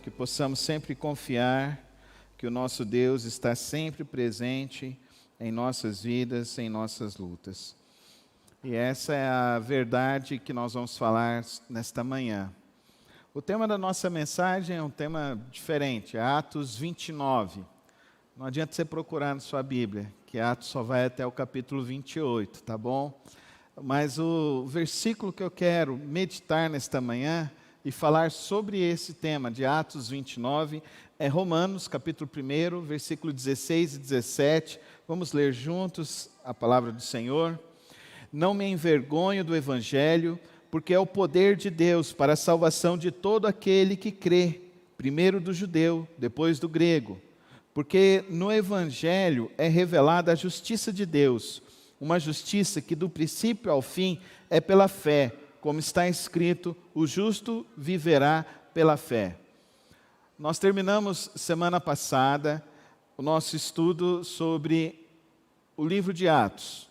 que possamos sempre confiar que o nosso Deus está sempre presente em nossas vidas, em nossas lutas. E essa é a verdade que nós vamos falar nesta manhã. O tema da nossa mensagem é um tema diferente, é Atos 29. Não adianta você procurar na sua Bíblia, que Atos só vai até o capítulo 28, tá bom? Mas o versículo que eu quero meditar nesta manhã e falar sobre esse tema de Atos 29 é Romanos, capítulo 1, versículo 16 e 17. Vamos ler juntos a palavra do Senhor. Não me envergonho do Evangelho, porque é o poder de Deus para a salvação de todo aquele que crê, primeiro do judeu, depois do grego. Porque no Evangelho é revelada a justiça de Deus, uma justiça que do princípio ao fim é pela fé, como está escrito, o justo viverá pela fé. Nós terminamos semana passada o nosso estudo sobre o livro de Atos.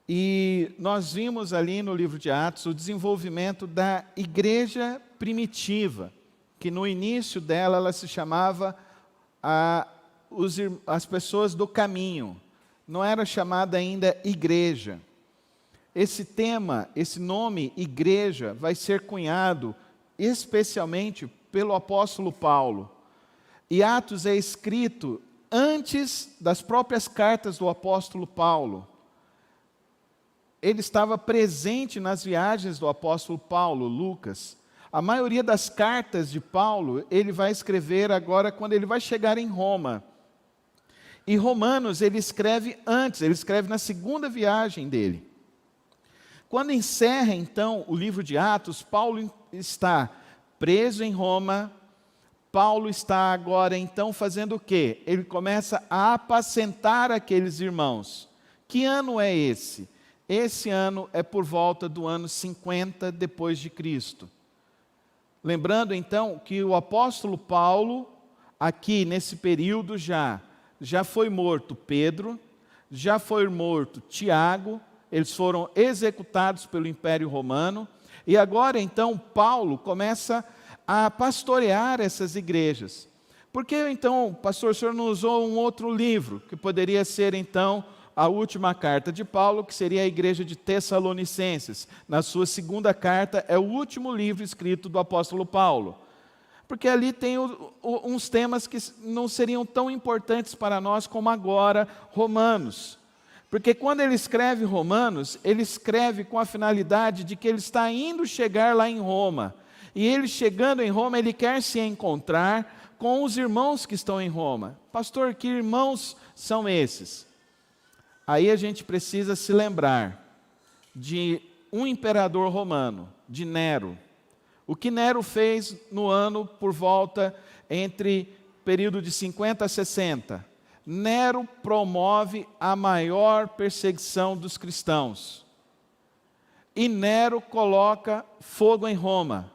E nós vimos ali no livro de Atos o desenvolvimento da igreja primitiva, que no início dela ela se chamava as pessoas do caminho. Não era chamada ainda igreja. Esse tema, esse nome igreja, vai ser cunhado especialmente pelo apóstolo Paulo. E Atos é escrito antes das próprias cartas do apóstolo Paulo. Ele estava presente nas viagens do apóstolo Paulo, Lucas. A maioria das cartas de Paulo, ele vai escrever agora quando ele vai chegar em Roma. E Romanos ele escreve antes, ele escreve na segunda viagem dele. Quando encerra então o livro de Atos, Paulo está preso em Roma. Paulo está agora então fazendo o quê? Ele começa a apacentar aqueles irmãos. Que ano é esse? Esse ano é por volta do ano 50 depois de Cristo. Lembrando então que o apóstolo Paulo, aqui nesse período já foi morto Pedro, já foi morto Tiago, eles foram executados pelo Império Romano, e agora então Paulo começa a pastorear essas igrejas. Por que então, pastor, o senhor não usou um outro livro, que poderia ser então a última carta de Paulo, que seria a igreja de Tessalonicenses? Na sua segunda carta, é o último livro escrito do apóstolo Paulo. Porque ali tem uns temas que não seriam tão importantes para nós como agora Romanos. Porque quando ele escreve Romanos, ele escreve com a finalidade de que ele está indo chegar lá em Roma. E ele chegando em Roma, ele quer se encontrar com os irmãos que estão em Roma. Pastor, que irmãos são esses? Aí a gente precisa se lembrar de um imperador romano, de Nero. O que Nero fez no ano por volta entre período de 50 a 60? Nero promove a maior perseguição dos cristãos. E Nero coloca fogo em Roma.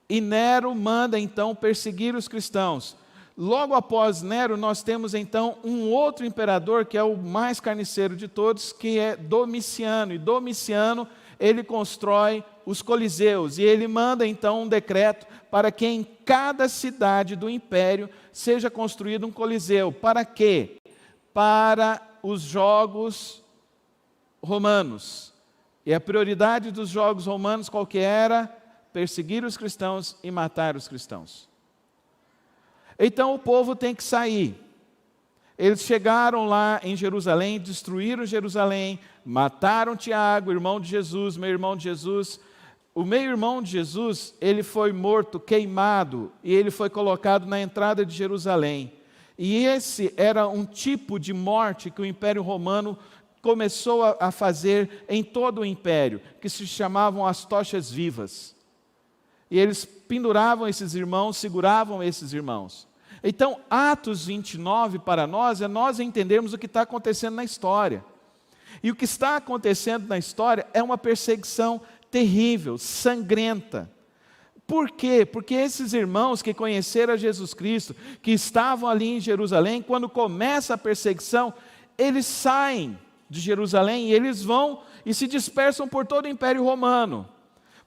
E Nero manda então perseguir os cristãos. Logo após Nero, nós temos então um outro imperador, que é o mais carniceiro de todos, que é Domiciano. E Domiciano, ele constrói os coliseus, e ele manda então um decreto para que em cada cidade do império seja construído um coliseu. Para quê? Para os jogos romanos. E a prioridade dos jogos romanos qual que era? Perseguir os cristãos e matar os cristãos. Então o povo tem que sair. Eles chegaram lá em Jerusalém, destruíram Jerusalém, mataram Tiago, irmão de Jesus, meio-irmão de Jesus. O meio-irmão de Jesus, ele foi morto, queimado, e ele foi colocado na entrada de Jerusalém. E esse era um tipo de morte que o Império Romano começou a fazer em todo o Império, que se chamavam as tochas vivas. E eles penduravam esses irmãos, seguravam esses irmãos. Então, Atos 29 para nós é nós entendermos o que está acontecendo na história. E o que está acontecendo na história é uma perseguição terrível, sangrenta. Por quê? Porque esses irmãos que conheceram Jesus Cristo, que estavam ali em Jerusalém, quando começa a perseguição, eles saem de Jerusalém e eles vão e se dispersam por todo o Império Romano.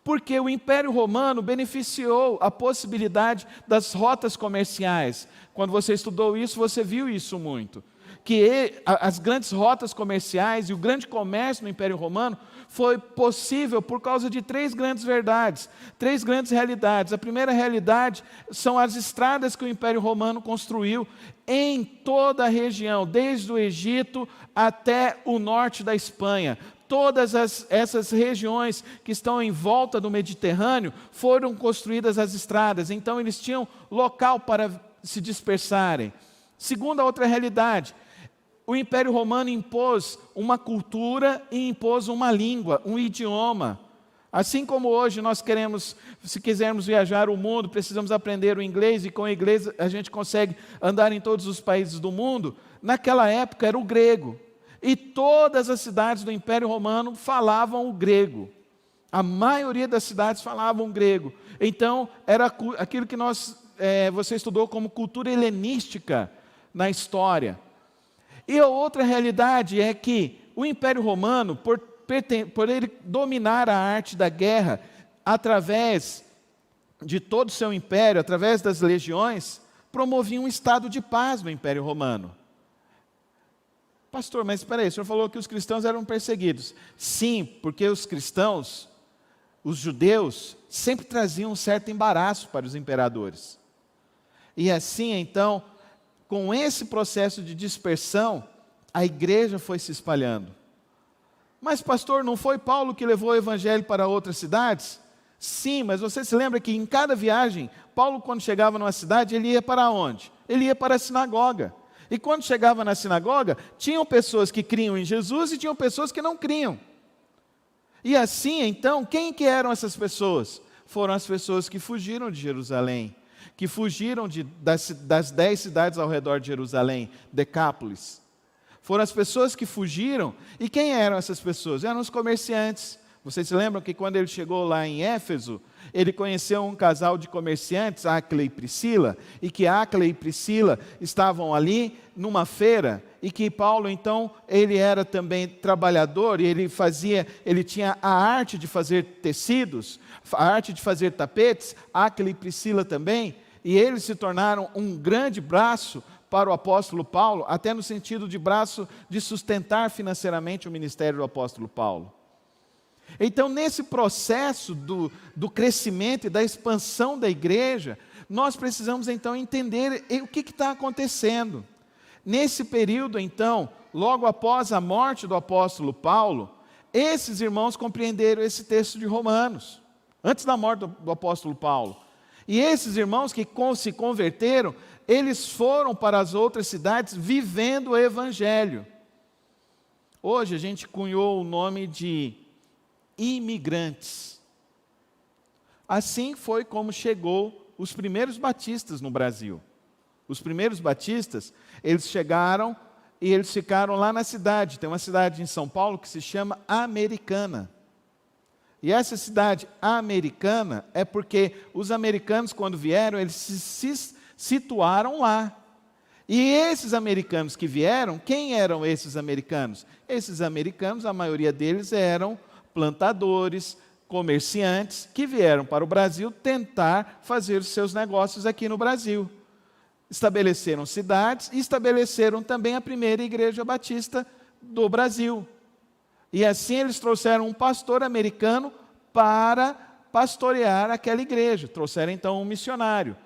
Porque o Império Romano beneficiou a possibilidade das rotas comerciais. Quando você estudou isso, você viu isso muito. Que as grandes rotas comerciais e o grande comércio no Império Romano foi possível por causa de três grandes verdades, três grandes realidades. A primeira realidade são as estradas que o Império Romano construiu em toda a região, desde o Egito até o norte da Espanha. Todas essas regiões que estão em volta do Mediterrâneo foram construídas as estradas, então eles tinham local para se dispersarem. Segunda outra realidade, o Império Romano impôs uma cultura e impôs uma língua, um idioma. Assim como hoje nós queremos, se quisermos viajar o mundo, precisamos aprender o inglês, e com o inglês a gente consegue andar em todos os países do mundo, naquela época era o grego. E todas as cidades do Império Romano falavam o grego. A maioria das cidades falavam grego. Então, era aquilo que você estudou como cultura helenística na história. E a outra realidade é que o Império Romano, por ele dominar a arte da guerra, através de todo o seu império, através das legiões, promovia um estado de paz no Império Romano. Pastor, mas espera aí, o senhor falou que os cristãos eram perseguidos. Sim, porque os cristãos, os judeus, sempre traziam um certo embaraço para os imperadores. E assim, então, com esse processo de dispersão, a igreja foi se espalhando. Mas, pastor, não foi Paulo que levou o evangelho para outras cidades? Sim, mas você se lembra que em cada viagem, Paulo, quando chegava numa cidade, ele ia para onde? Ele ia para a sinagoga. E quando chegava na sinagoga, tinham pessoas que criam em Jesus e tinham pessoas que não criam. E assim, então, quem que eram essas pessoas? Foram as pessoas que fugiram de Jerusalém, que fugiram das 10 cidades ao redor de Jerusalém, Decápolis. Foram as pessoas que fugiram. E quem eram essas pessoas? Eram os comerciantes. Vocês se lembram que quando ele chegou lá em Éfeso, ele conheceu um casal de comerciantes, Áquila e Priscila, e que Áquila e Priscila estavam ali numa feira, e que Paulo, então, ele era também trabalhador, e ele tinha a arte de fazer tecidos, a arte de fazer tapetes, Áquila e Priscila também, e eles se tornaram um grande braço para o apóstolo Paulo, até no sentido de braço de sustentar financeiramente o ministério do apóstolo Paulo. Então, nesse processo do crescimento e da expansão da igreja, nós precisamos então entender o que está acontecendo. Nesse período, então, logo após a morte do apóstolo Paulo, esses irmãos compreenderam esse texto de Romanos, antes da morte do apóstolo Paulo. E esses irmãos que se converteram, eles foram para as outras cidades vivendo o evangelho. Hoje a gente cunhou o nome de imigrantes. Assim foi como chegou os primeiros batistas no Brasil. Os primeiros batistas, eles chegaram e eles ficaram lá na cidade. Tem uma cidade em São Paulo que se chama Americana. E essa cidade americana é porque os americanos, quando vieram, eles se situaram lá. E esses americanos que vieram, quem eram esses americanos? Esses americanos, a maioria deles eram plantadores, comerciantes, que vieram para o Brasil tentar fazer os seus negócios aqui no Brasil. Estabeleceram cidades e estabeleceram também a primeira igreja batista do Brasil. E assim eles trouxeram um pastor americano para pastorear aquela igreja. Trouxeram então um missionário.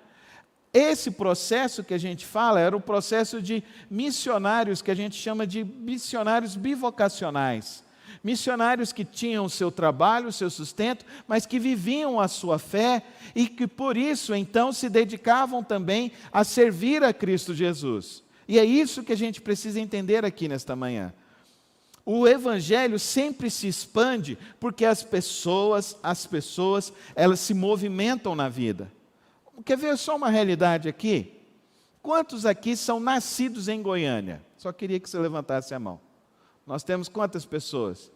Esse processo que a gente fala era o processo de missionários, que a gente chama de missionários bivocacionais. Missionários que tinham o seu trabalho, o seu sustento, mas que viviam a sua fé e que por isso então se dedicavam também a servir a Cristo Jesus. E é isso que a gente precisa entender aqui nesta manhã. O evangelho sempre se expande porque as pessoas, elas se movimentam na vida. Quer ver só uma realidade aqui? Quantos aqui são nascidos em Goiânia? Só queria que você levantasse a mão. Nós temos quantas pessoas?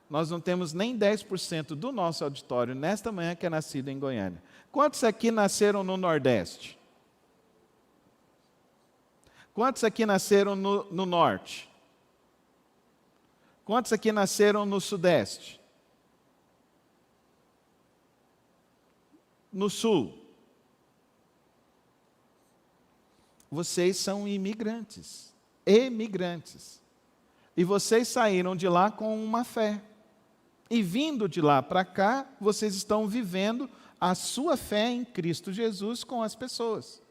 Nós não temos nem 10% do nosso auditório nesta manhã que é nascido em Goiânia. Quantos aqui nasceram no Nordeste? Quantos aqui nasceram no Norte? Quantos aqui nasceram no Sudeste? no sul. Vocês são imigrantes, emigrantes. E vocês saíram de lá com uma fé. E vindo de lá para cá, vocês estão vivendo a sua fé em Cristo Jesus com as pessoas.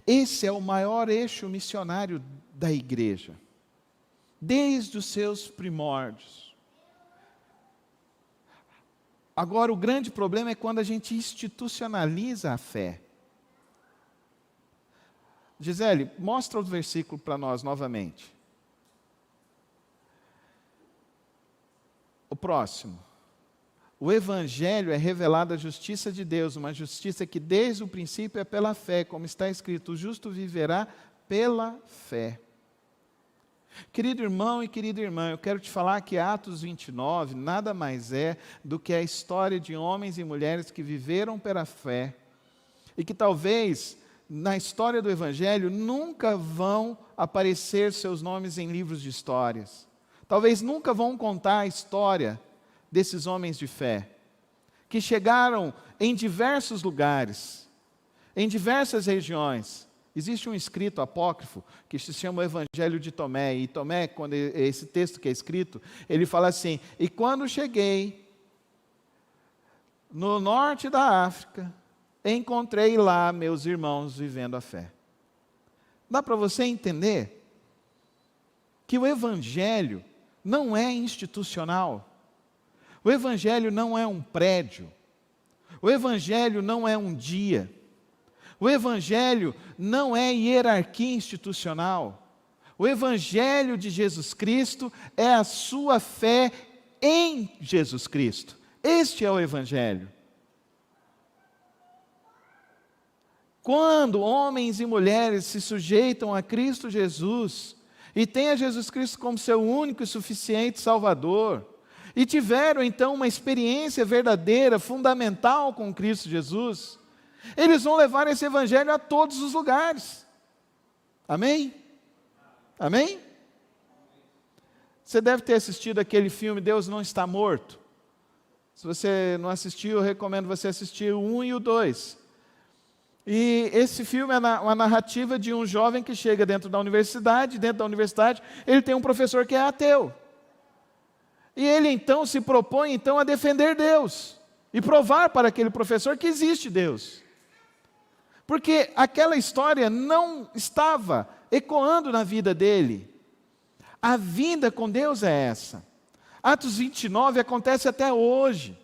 Esse é o maior eixo missionário da igreja, desde os seus primórdios. Agora, o grande problema é quando a gente institucionaliza a fé. Gisele, mostra o versículo para nós novamente. O próximo. O Evangelho é revelada a justiça de Deus, uma justiça que desde o princípio é pela fé, como está escrito, o justo viverá pela fé. Querido irmão e querida irmã, eu quero te falar que Atos 29 nada mais é do que a história de homens e mulheres que viveram pela fé e que talvez na história do Evangelho nunca vão aparecer seus nomes em livros de histórias. Talvez nunca vão contar a história desses homens de fé, que chegaram em diversos lugares, em diversas regiões. Existe um escrito apócrifo que se chama o Evangelho de Tomé, e Tomé, quando esse texto que é escrito, ele fala assim: e quando cheguei no norte da África, encontrei lá meus irmãos vivendo a fé. Dá para você entender que o Evangelho não é institucional. O Evangelho não é um prédio. O Evangelho não é um dia. O Evangelho não é hierarquia institucional. O Evangelho de Jesus Cristo é a sua fé em Jesus Cristo. Este é o Evangelho. Quando homens e mulheres se sujeitam a Cristo Jesus e têm a Jesus Cristo como seu único e suficiente Salvador, e tiveram então uma experiência verdadeira, fundamental com Cristo Jesus, eles vão levar esse Evangelho a todos os lugares. Amém? Amém? Você deve ter assistido aquele filme Deus Não Está Morto. Se você não assistiu, eu recomendo você assistir o 1 e o 2. E esse filme é uma narrativa de um jovem que chega dentro da universidade ele tem um professor que é ateu. E ele então se propõe então a defender Deus e provar para aquele professor que existe Deus. Porque aquela história não estava ecoando na vida dele. A vida com Deus é essa. Atos 29 acontece até hoje.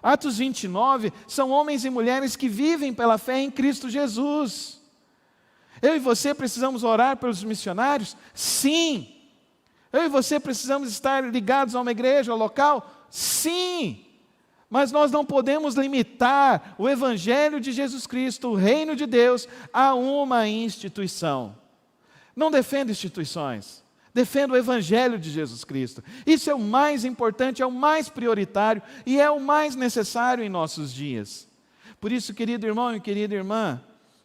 Atos 29 são homens e mulheres que vivem pela fé em Cristo Jesus. Eu e você precisamos orar pelos missionários? Sim. Eu e você precisamos estar ligados a uma igreja local? Sim. Mas nós não podemos limitar o Evangelho de Jesus Cristo, o reino de Deus, a uma instituição. Não defenda instituições. Defenda o Evangelho de Jesus Cristo. Isso é o mais importante, é o mais prioritário e é o mais necessário em nossos dias. Por isso, querido irmão e querida irmã,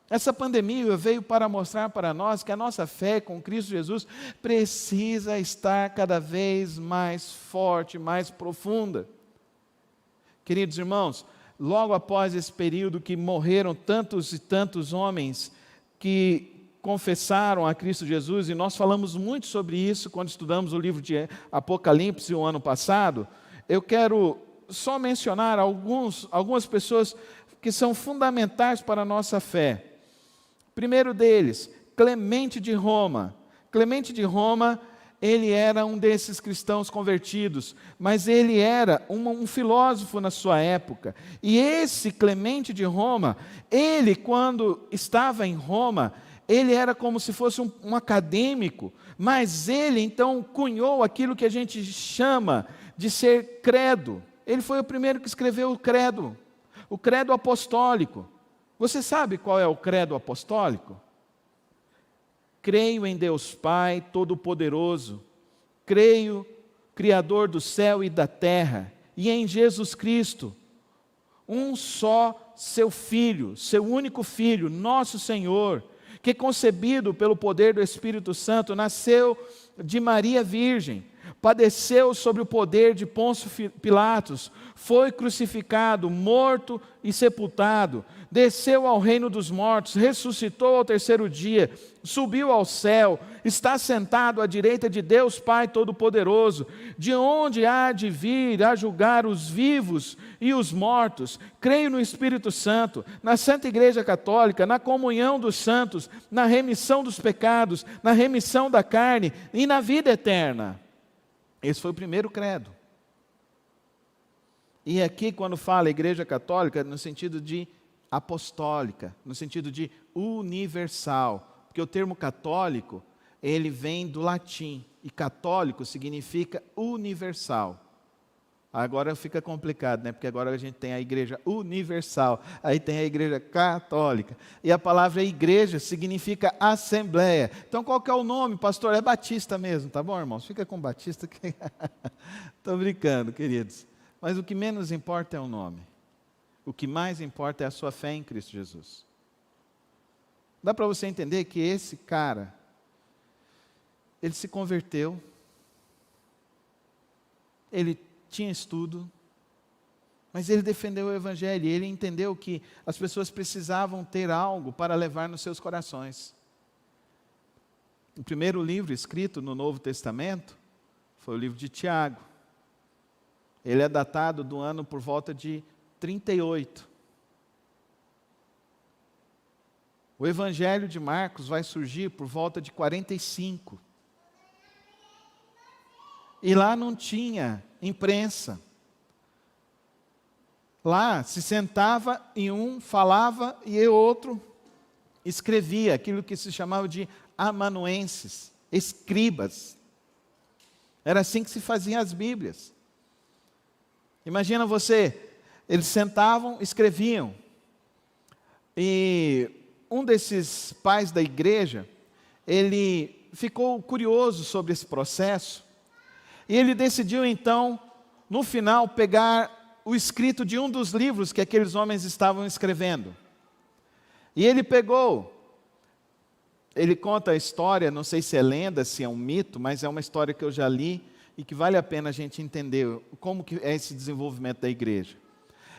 essa pandemia veio para mostrar para nós que a nossa fé com Cristo Jesus precisa estar cada vez mais forte, mais profunda. Queridos irmãos, logo após esse período que morreram tantos e tantos homens que confessaram a Cristo Jesus, e nós falamos muito sobre isso quando estudamos o livro de Apocalipse o ano passado, eu quero só mencionar algumas pessoas que são fundamentais para a nossa fé. Primeiro deles, Clemente de Roma. Clemente de Roma, ele era um desses cristãos convertidos, mas ele era um filósofo na sua época. E esse Clemente de Roma, ele quando estava em Roma, ele era como se fosse um acadêmico, mas ele então cunhou aquilo que a gente chama de ser credo. Ele foi o primeiro que escreveu o credo apostólico. Você sabe qual é o credo apostólico? Creio em Deus Pai Todo-Poderoso, creio, Criador do céu e da terra, e em Jesus Cristo, um só seu Filho, seu único Filho, nosso Senhor, que concebido pelo poder do Espírito Santo, nasceu de Maria Virgem, padeceu sob o poder de Pôncio Pilatos, foi crucificado, morto e sepultado, desceu ao reino dos mortos, ressuscitou ao terceiro dia, subiu ao céu, está sentado à direita de Deus Pai Todo-Poderoso, de onde há de vir a julgar os vivos e os mortos. Creio no Espírito Santo, na Santa Igreja Católica, na comunhão dos santos, na remissão dos pecados, na remissão da carne e na vida eterna. Esse foi o primeiro credo. E aqui, quando fala Igreja Católica, no sentido de apostólica, no sentido de universal, porque o termo católico, ele vem do latim, e católico significa universal. Agora fica complicado, né? Porque agora a gente tem a Igreja Universal, aí tem a Igreja Católica, e a palavra igreja significa assembleia. Então qual que é o nome, pastor? É Batista mesmo, tá bom, irmãos? Fica com Batista. Estou brincando, queridos. Mas o que menos importa é o nome. O que mais importa é a sua fé em Cristo Jesus. Dá para você entender que esse cara, ele se converteu, ele tinha estudo, mas ele defendeu o Evangelho, e ele entendeu que as pessoas precisavam ter algo para levar nos seus corações. O primeiro livro escrito no Novo Testamento foi o livro de Tiago. Ele é datado do ano por volta de 38. O Evangelho de Marcos vai surgir por volta de 45. E lá não tinha imprensa. Lá se sentava e um falava e o outro escrevia, aquilo que se chamava de amanuenses, escribas. Era assim que se faziam as Bíblias. Imagina você, eles sentavam, escreviam. E um desses pais da igreja, ele ficou curioso sobre esse processo, e ele decidiu então, no final, pegar o escrito de um dos livros que aqueles homens estavam escrevendo. E ele pegou, ele conta a história, não sei se é lenda, se é um mito, mas é uma história que eu já li, e que vale a pena a gente entender como que é esse desenvolvimento da igreja.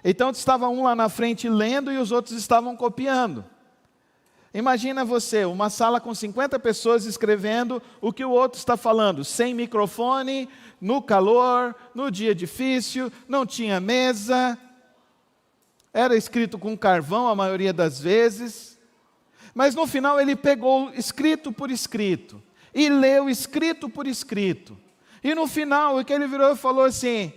Então estava um lá na frente lendo e os outros estavam copiando. Imagina você, uma sala com 50 pessoas escrevendo o que o outro está falando, sem microfone, no calor, no dia difícil, não tinha mesa, era escrito com carvão a maioria das vezes, mas no final ele pegou escrito por escrito, e leu escrito por escrito, e no final o que ele virou e falou assim: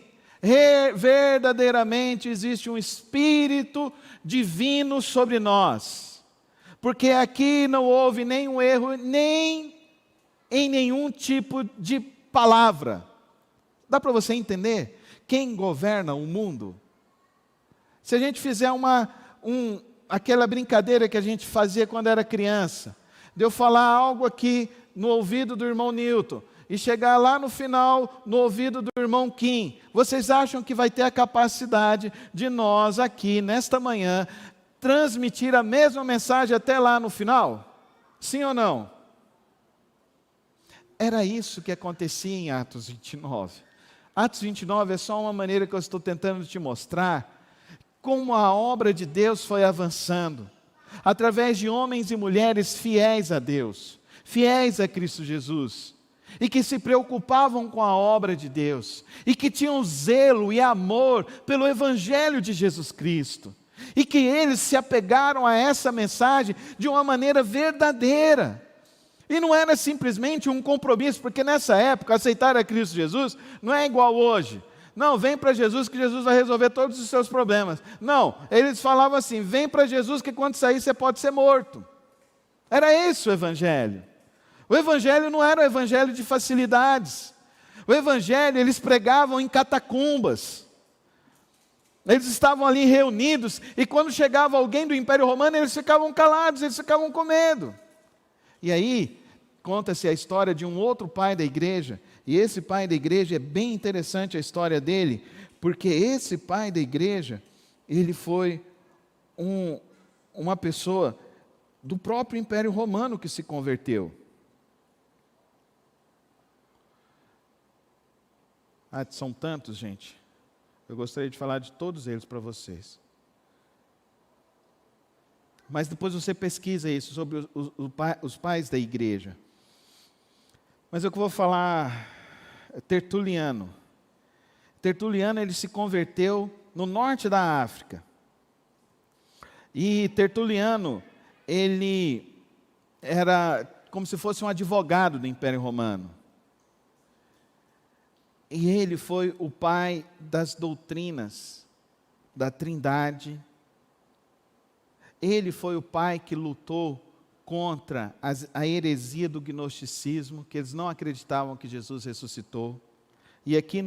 verdadeiramente existe um Espírito divino sobre nós, porque aqui não houve nenhum erro, nem em nenhum tipo de palavra. Dá para você entender quem governa o mundo? Se a gente fizer aquela brincadeira que a gente fazia quando era criança, de eu falar algo aqui no ouvido do irmão Newton, e chegar lá no final, no ouvido do irmão Kim, vocês acham que vai ter a capacidade de nós aqui, nesta manhã, transmitir a mesma mensagem até lá no final? Sim ou não? Era isso que acontecia em Atos 29. Atos 29 é só uma maneira que eu estou tentando te mostrar como a obra de Deus foi avançando, através de homens e mulheres fiéis a Deus, fiéis a Cristo Jesus, e que se preocupavam com a obra de Deus, e que tinham zelo e amor pelo Evangelho de Jesus Cristo, e que eles se apegaram a essa mensagem de uma maneira verdadeira. E não era simplesmente um compromisso, porque nessa época aceitar a Cristo Jesus não é igual hoje. Não, vem para Jesus que Jesus vai resolver todos os seus problemas. Não, eles falavam assim: vem para Jesus que quando sair você pode ser morto. Era esse o Evangelho. O Evangelho não era o Evangelho de facilidades. O Evangelho eles pregavam em catacumbas. Eles estavam ali reunidos, e quando chegava alguém do Império Romano, eles ficavam calados, eles ficavam com medo. E aí, conta-se a história de um outro pai da igreja, e esse pai da igreja, é bem interessante a história dele, porque esse pai da igreja, ele foi uma pessoa do próprio Império Romano que se converteu. Ah, são tantos, gente. Eu gostaria de falar de todos eles para vocês. Mas depois você pesquisa isso sobre os pais da igreja. Mas eu que vou falar Tertuliano. Tertuliano, ele se converteu no norte da África. E Tertuliano, ele era como se fosse um advogado do Império Romano. E ele foi o pai das doutrinas da Trindade. Ele foi o pai que lutou contra a heresia do gnosticismo, que eles não acreditavam que Jesus ressuscitou. E aqui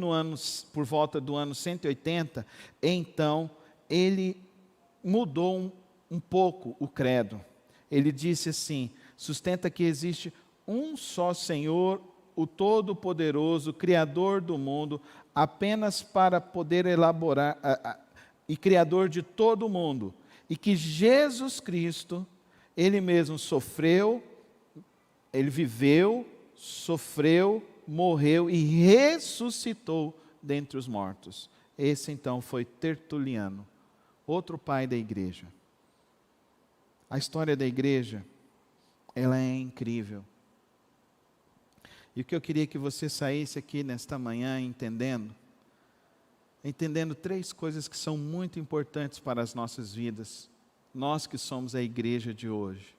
por volta do ano 180, então, ele mudou um pouco o credo. Ele disse assim: sustenta que existe um só Senhor, o Todo-Poderoso, Criador do mundo, apenas para poder elaborar, e Criador de todo o mundo, e que Jesus Cristo, Ele mesmo sofreu, Ele viveu, sofreu, morreu e ressuscitou dentre os mortos. Esse então foi Tertuliano, outro pai da igreja. A história da igreja, ela é incrível. E o que eu queria que você saísse aqui nesta manhã entendendo 3 coisas que são muito importantes para as nossas vidas, nós que somos a igreja de hoje.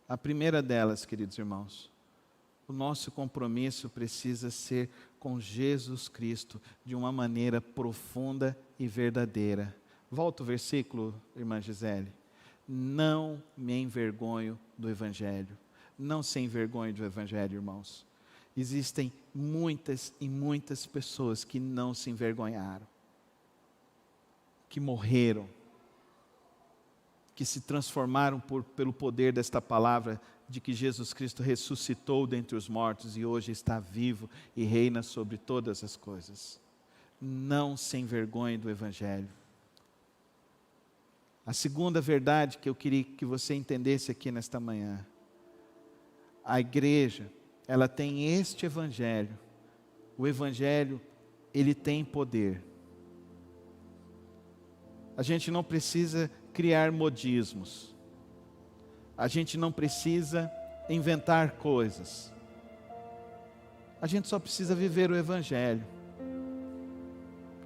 A primeira delas, queridos irmãos, o nosso compromisso precisa ser com Jesus Cristo de uma maneira profunda e verdadeira. Volta o versículo, irmã Gisele. Não me envergonho do Evangelho. Não se envergonhe do Evangelho, irmãos. Existem muitas e muitas pessoas que não se envergonharam, que morreram, que se transformaram pelo poder desta palavra, de que Jesus Cristo ressuscitou dentre os mortos e hoje está vivo e reina sobre todas as coisas. Não se envergonhe do Evangelho. A segunda verdade que eu queria que você entendesse aqui nesta manhã: a igreja, ela tem este Evangelho. O Evangelho, ele tem poder. A gente não precisa criar modismos. A gente não precisa inventar coisas. A gente só precisa viver o Evangelho.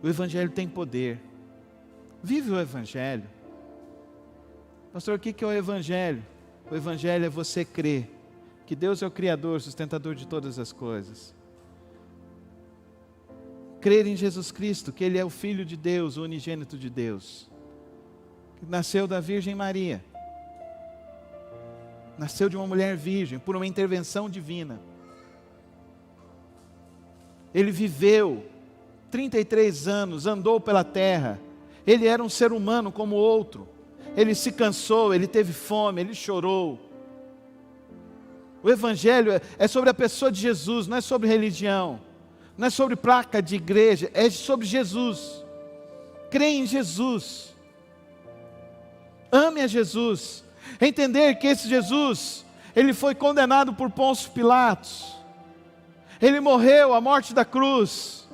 O Evangelho tem poder. Vive o Evangelho. Pastor, o que é o Evangelho? O Evangelho é você crer que Deus é o Criador, sustentador de todas as coisas. Crer em Jesus Cristo, que Ele é o Filho de Deus, o unigênito de Deus, que nasceu da Virgem Maria, nasceu de uma mulher virgem, por uma intervenção divina. Ele viveu 33 anos, andou pela terra, Ele era um ser humano como outro, Ele se cansou, Ele teve fome, Ele chorou. O Evangelho é sobre a pessoa de Jesus, não é sobre religião, não é sobre placa de igreja, é sobre Jesus. Crê em Jesus, ame a Jesus, entender que esse Jesus, Ele foi condenado por Pôncio Pilatos, Ele morreu a morte da cruz,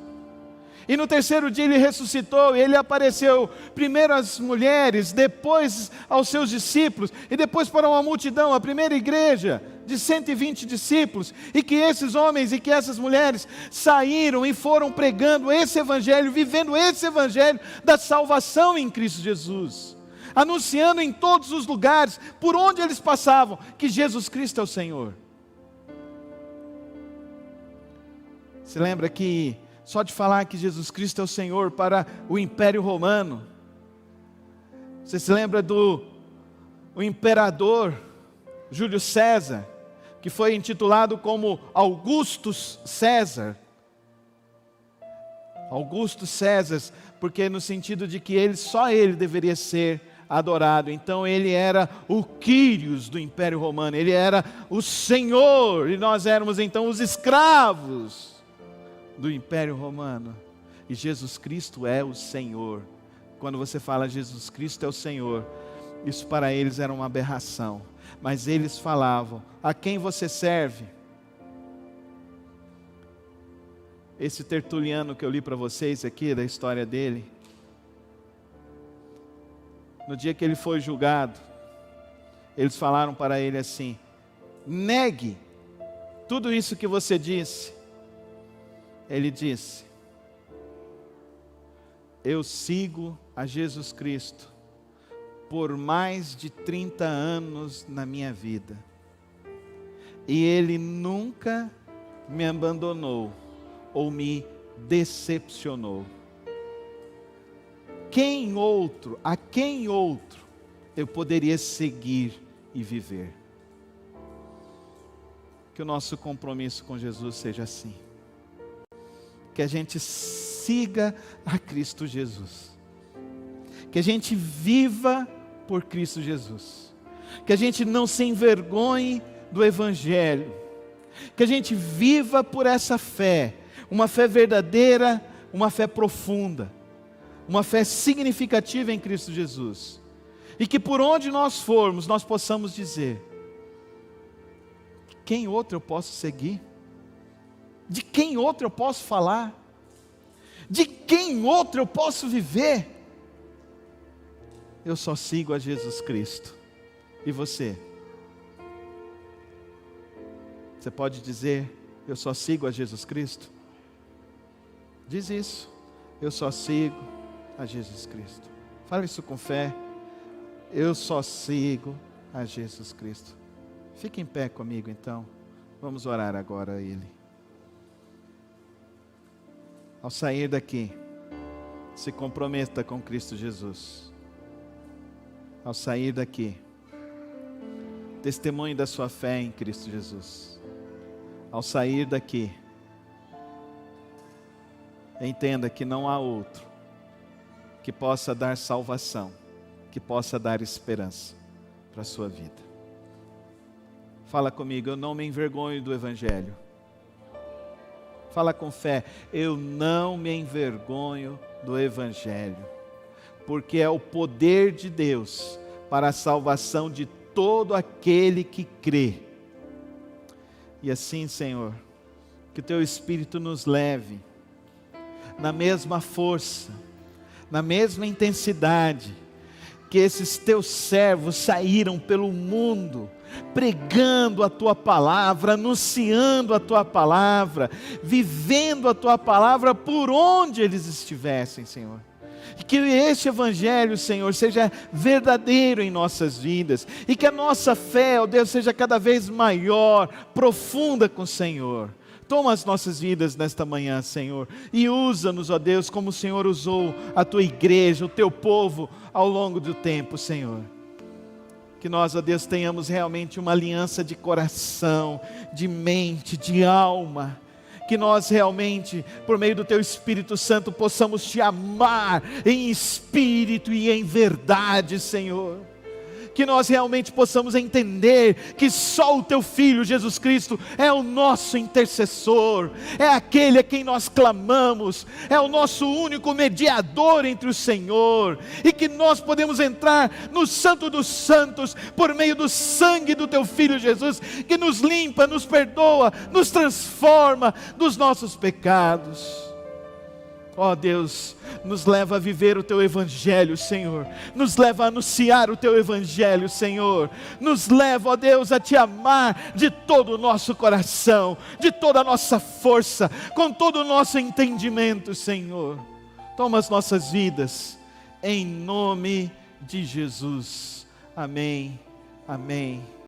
e no terceiro dia Ele ressuscitou, e Ele apareceu primeiro às mulheres, depois aos seus discípulos, e depois para uma multidão, a primeira igreja de 120 discípulos, e que esses homens e que essas mulheres saíram e foram pregando esse Evangelho, vivendo esse Evangelho da salvação em Cristo Jesus, anunciando em todos os lugares, por onde eles passavam, que Jesus Cristo é o Senhor. Se lembra que só de falar que Jesus Cristo é o Senhor para o Império Romano, você se lembra do imperador Júlio César, que foi intitulado como Augustus César. Augusto César, porque no sentido de que só ele deveria ser adorado. Então ele era o Quírios do Império Romano, ele era o Senhor, e nós éramos então os escravos do Império Romano. E Jesus Cristo é o Senhor. Quando você fala Jesus Cristo é o Senhor, isso para eles era uma aberração. Mas eles falavam: a quem você serve? esse tertuliano que eu li para vocês aqui, da história dele, no dia que ele foi julgado, eles falaram para ele assim: negue tudo isso que você disse. Ele disse: eu sigo a Jesus Cristo por mais de 30 anos na minha vida, e Ele nunca me abandonou ou me decepcionou. A quem outro eu poderia seguir e viver? Que o nosso compromisso com Jesus seja assim, que a gente siga a Cristo Jesus, que a gente viva por Cristo Jesus, que a gente não se envergonhe do Evangelho, que a gente viva por essa fé, uma fé verdadeira, uma fé profunda, uma fé significativa em Cristo Jesus, e que por onde nós formos, nós possamos dizer: quem outro eu posso seguir? De quem outro eu posso falar? De quem outro eu posso viver? Eu só sigo a Jesus Cristo. E você? Você pode dizer: eu só sigo a Jesus Cristo? Diz isso: eu só sigo a Jesus Cristo. Fala isso com fé: eu só sigo a Jesus Cristo. Fique em pé comigo então. Vamos orar agora a Ele. Ao sair daqui, se comprometa com Cristo Jesus. Ao sair daqui, testemunhe da sua fé em Cristo Jesus. Ao sair daqui, entenda que não há outro que possa dar salvação, que possa dar esperança para a sua vida. Fala comigo: eu não me envergonho do Evangelho. Fala com fé: eu não me envergonho do Evangelho, porque é o poder de Deus para a salvação de todo aquele que crê. E assim, Senhor, que o Teu Espírito nos leve na mesma força, na mesma intensidade que esses Teus servos saíram pelo mundo, pregando a Tua palavra, anunciando a Tua palavra, vivendo a Tua palavra por onde eles estivessem, Senhor. E que este Evangelho, Senhor, seja verdadeiro em nossas vidas, e que a nossa fé, ó Deus, seja cada vez maior, profunda com o Senhor. Toma as nossas vidas nesta manhã, Senhor, e usa-nos, ó Deus, como o Senhor usou a Tua igreja, o Teu povo, ao longo do tempo, Senhor. Que nós, ó Deus, tenhamos realmente uma aliança de coração, de mente, de alma. Que nós realmente, por meio do Teu Espírito Santo, possamos Te amar em espírito e em verdade, Senhor. Que nós realmente possamos entender que só o Teu Filho Jesus Cristo é o nosso intercessor, é aquele a quem nós clamamos, é o nosso único mediador entre o Senhor, e que nós podemos entrar no Santo dos Santos por meio do sangue do Teu Filho Jesus, que nos limpa, nos perdoa, nos transforma dos nossos pecados. Ó Deus, nos leva a viver o Teu Evangelho, Senhor. Nos leva a anunciar o Teu Evangelho, Senhor. Nos leva, ó Deus, a Te amar de todo o nosso coração, de toda a nossa força, com todo o nosso entendimento, Senhor. Toma as nossas vidas, em nome de Jesus. Amém, amém.